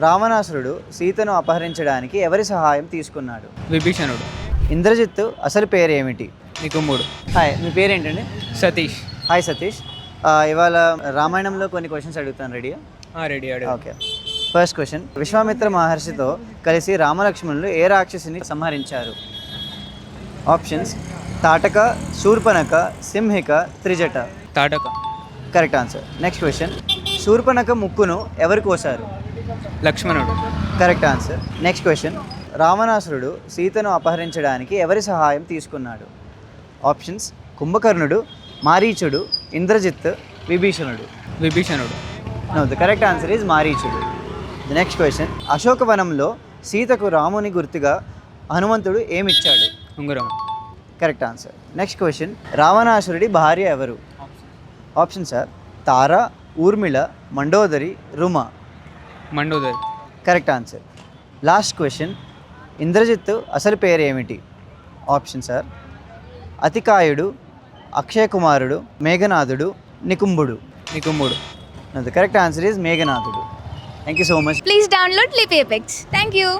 రావణాసురుడు సీతను అపహరించడానికి ఎవరి సహాయం తీసుకున్నాడు? విభీషణుడు. ఇంద్రజిత్తు అసలు పేరు ఏమిటి? నికుంభుడు. హాయ్, మీ పేరేంటండి? సతీష్. హాయ్ సతీష్. ఇవాళ రామాయణంలో కొన్ని క్వశ్చన్స్ అడుగుతాను, రెడీయా? Ready. Okay. First question, Vishwamitra మహర్షితో కలిసి రామలక్ష్మణులు ఏ రాక్షసిని సంహరించారు? Options: Tataka, Shurpanakha, Simhika, Trijata. Tataka. Correct answer. Next question, Shurpanakha ముక్కును ఎవరు కోసారు? లక్ష్మణుడు. Correct answer. నెక్స్ట్ క్వశ్చన్, రావణాసురుడు సీతను అపహరించడానికి ఎవరి సహాయం తీసుకున్నాడు? ఆప్షన్స్: కుంభకర్ణుడు, మారీచుడు, ఇంద్రజిత్, విభీషణుడు. విభీషణుడు. No, the correct answer is మారీచుడు. ద నెక్స్ట్ క్వశ్చన్, అశోకవనంలో సీతకు రాముని గుర్తుగా హనుమంతుడు ఏమిచ్చాడు? ఉంగరం. Correct answer. నెక్స్ట్ క్వశ్చన్, రావణాసురుడి భార్య ఎవరు? Options are Tara, Urmila, Mandodari, Ruma. Mandodari. Correct answer. Last question, Indrajit అసలు పేరు ఏమిటి? ఆప్షన్స్ ఆర్ అతికాయుడు, అక్షయ కుమారుడు, మేఘనాథుడు, నికుంభుడు. నికుంభుడు. ద కరెక్ట్ ఆన్సర్ ఈజ్ మేఘనాథుడు. Thank you so much. Please download Lipi Apex. Thank you.